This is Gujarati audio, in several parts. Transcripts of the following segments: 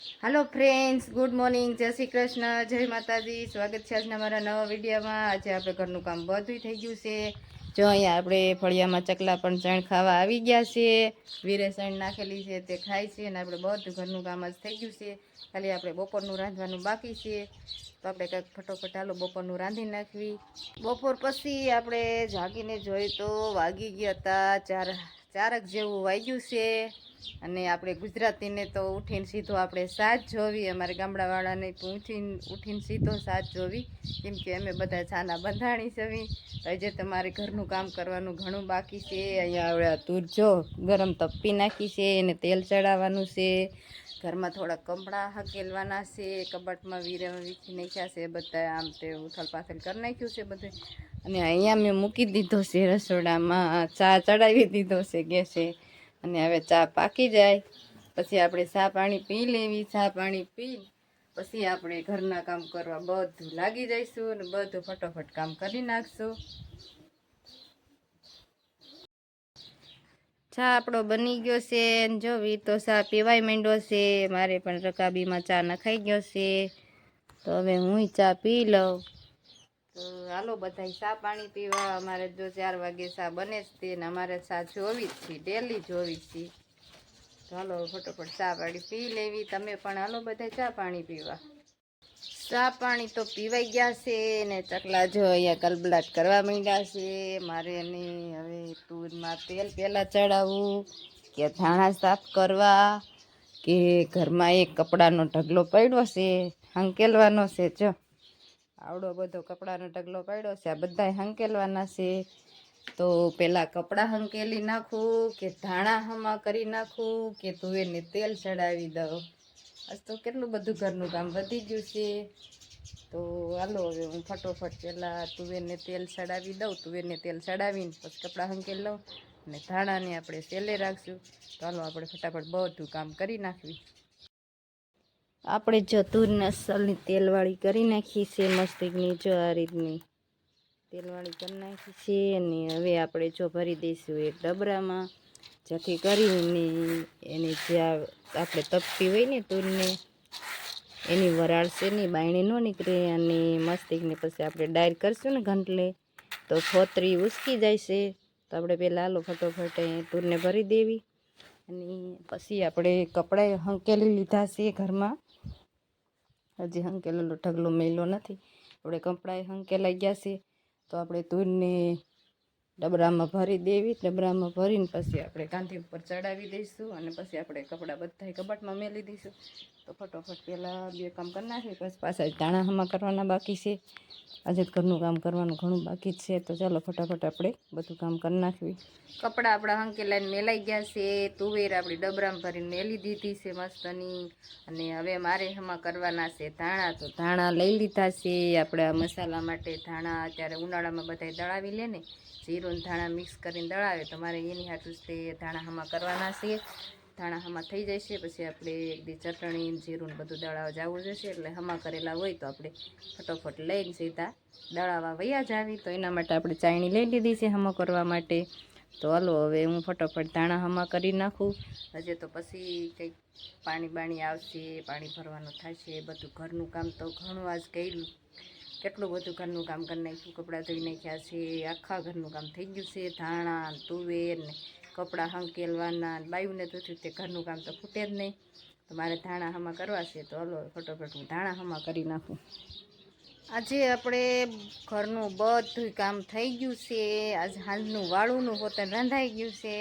हेलो फ्रेंड्स, गुड मॉर्निंग, जय श्री कृष्ण, जय माताजी। स्वागत है આજના મારા નવા વિડીયોમાં। આજે આપણે ઘરનું કામ બધું થઈ ગયું છે। જો અહીંયા આપણે ફળિયામાં ચકલા પણ ચણ ખાવા આવી ગયા છે। વીરે ચણ નાખેલી છે તે ખાય છે અને આપણે બધું ઘરનું કામ જ થઈ ગયું છે। ખાલી આપણે બપોરનું રાંધવાનું બાકી છે, તો આપણે કંઈક ફટોફટ હાલો બપોરનું રાંધી નાખવી। બપોર પછી આપણે જાગીને જોઈ તો વાગી ગયા હતા ચારક જેવું વાગ્યું છે। અને આપણે ગુજરાતીને તો ઉઠીને સીધો આપણે સાજ જોવી, અમારે ગામડાવાળાને ઉઠીને સીધો સાજ જોવી, કેમ કે અમે બધા છાના બંધાણી છવી। તો આજે તમારે ઘરનું કામ કરવાનું ઘણું બાકી છે। અહીંયા આપણે તુર જો ગરમ તપી નાખી છે અને તેલ ચડાવવાનું છે। ઘરમાં થોડા કપડાં હકેલવાના છે, કબાટમાં વીખી નાખ્યા છે બધા, આમ તે ઉથલ પાથલ કરી નાખ્યું છે બધું। અને અહીંયા મેં મૂકી દીધો છે રસોડામાં, ચા ચડાવી દીધો છે ગેસે। અને હવે ચા પાકી જાય પછી આપણે ચા પાણી પી લેવી। ચા પાણી પી પછી આપણે ઘરના કામ કરવા બધું લાગી જઈશું અને બધું ફટોફટ કામ કરી નાખશું। ચા આપણો બની ગયો છે, જો વી તો ચા પીવાય માંડ્યો છે, મારે પણ રકાબીમાં ચા નખાઈ ગયો છે, તો હવે હું ચા પી લઉં। તો હાલો બધા ચા પાણી પીવા। અમારે જો 4 વાગે ચા બને જ તે ને અમારે ચા જોવી જ છે, ડેલી જોવી જ છે। તો હાલો ફટોફટ ચા પાણી પી લેવી, તમે પણ હાલો બધા ચા પાણી પીવા। ચા પાણી તો પીવાઈ ગયા છે ને ચકલા જો અહીંયા કલબલાટ કરવા માંડ્યા છે। મારે એની હવે તુરમાં તેલ પહેલાં ચડાવવું કે ધાણા સાફ કરવા કે ઘરમાં એક કપડાનો ઢગલો પડ્યો છે હંકેલવાનો છે। જો આવડો બધો કપડાનો ઢગલો પડ્યો છે, આ બધા હંકેલવાના છે। તો પહેલાં કપડાં હંકેલી નાખું કે ધાણા હમા કરી નાખું કે તુવેરને તેલ ચડાવી દઉં। આજ તો કેટલું બધું ઘરનું કામ વધી ગયું છે। તો હાલો હવે હું ફટોફટ પહેલાં તુવેરને તેલ ચડાવી દઉં, તુવેરને તેલ ચડાવીને પછી કપડાં હંકેલી લઉં અને ધાણાને આપણે સેલે રાખશું। તો હાલો આપણે ફટાફટ બધું કામ કરી નાખવી। આપણે જો તુરના અસલની તેલવાળી કરી નાખી છે, મસ્તીની જો આ રીતની તેલવાળી કરી નાખી છે। અને હવે આપણે જો ભરી દઈશું એક ડબરામાં, જેથી કરીને એની જે આપણે તપતી હોય ને તુરને એની વરાળ છે ને બાયણી ન નીકળે। અને મસ્તીને પછી આપણે ડાયર કરશું ને ઘંટલે તો ફોતરી ઉસકી જાય છે। તો આપણે પહેલાં હાલો ફટોફટ તુરને ભરી દેવી અને પછી આપણે કપડાં હંકેલી લીધા છે ઘરમાં, હજી હંકેલેલો ઢગલો મેલો નથી, આપણે કપડાં હંકેલાઈ ગયા છે। તો આપણે તુરને ડબરામાં ભરી દેવી, ડબરામાં ભરીને પછી આપણે કાંધી ઉપર ચડાવી દઈશું અને પછી આપણે કપડાં બધા કબાટમાં મેલી દઈશું। તો ફટોફટ પહેલાં બે કામ કરી નાખીએ, પછી પાછા ધાણા હમા કરવાના બાકી છે। આજે ઘરનું કામ કરવાનું ઘણું બાકી જ છે। તો ચાલો ફટાફટ આપણે બધું કામ કરી નાખવી। કપડાં આપણા હંકેલાઈને મેલાઈ ગયા છે, તુવેર આપણી ડબરામાં ભરીને મેલી દીધી છે મસ્તની। અને હવે મારે હમા કરવાના છે ધાણા, તો ધાણા લઈ લીધા છે આપણે મસાલા માટે। ધાણા અત્યારે ઉનાળામાં બધા દળાવી લે ને, જીરું ધાણા મિક્સ કરીને દળાવે, તો મારે એની હાટું તે ધાણા હમા કરવાના છે। ધાણા હમા થઈ જાય છે પછી આપણે એક દી ચટણી જીરું બધું દળાવવા જવું જશે, એટલે હમા કરેલા હોય તો આપણે ફટોફટ લઈને સીધા દળાવવા વયા જાવી। તો એના માટે આપણે ચાયણી લઈ લીધી છે હમો કરવા માટે। તો હાલો હવે હું ફટોફટ ધાણા હમા કરી નાખું। હજે તો પછી કંઈક પાણી બાણી આવશે, પાણી ભરવાનું થશે, બધું ઘરનું કામ તો ઘણું આજ કર્યું, કેટલું બધું ઘરનું કામ કરી નાખ્યું। કપડાં ધોઈ નાખ્યા છે, આખા ઘરનું કામ થઈ ગયું છે। ધાણા તુવેર ને કપડાં હંકેલવાના, બાયુને તો તે ઘરનું કામ તો ખૂટે જ નહીં। તો મારે ધાણા હમા કરવા છે, તો હલો ફટોફટ હું ધાણા હમા કરી નાખું। આજે આપણે ઘરનું બધું કામ થઈ ગયું છે। આજ હાંજનું વાળુનું પોતે રંધાઈ ગયું છે।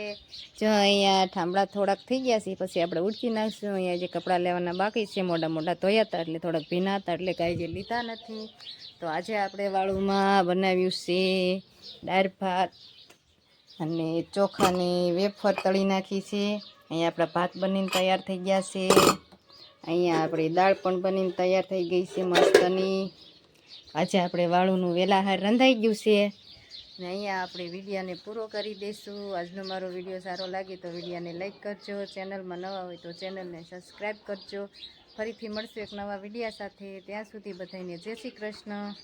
જો અહીંયા ઠામડા થોડાક થઈ ગયા છે, પછી આપણે ઉડકી નાખશું। અહીંયા જે કપડાં લેવાના બાકી છે, મોટા મોટા ધોયા હતા એટલે થોડાક ભીના હતા એટલે કાંઈ જે લીધા નથી। તો આજે આપણે વાળુમાં બનાવ્યું છે દાળ ભાત અને ચોખાની વેફર તળી નાખી છે। અહીંયા આપણા ભાત બનીને તૈયાર થઈ ગયા છે। અહીંયા આપણી દાળ પણ બનીને તૈયાર થઈ ગઈ છે મસ્તની। આજે આપણે વાળુનું વેલાહાર રંધાઈ ગયું છે ને અહીંયા આપણે વિડીયોને પૂરો કરી દઈશું। આજનો મારો વિડીયો સારો લાગે તો વિડીયોને લાઈક કરજો, ચેનલમાં નવા હોય તો ચેનલને સબસ્ક્રાઈબ કરજો। ફરીથી મળશું એક નવા વિડીયો સાથે, ત્યાં સુધી બધાને જય શ્રી કૃષ્ણ।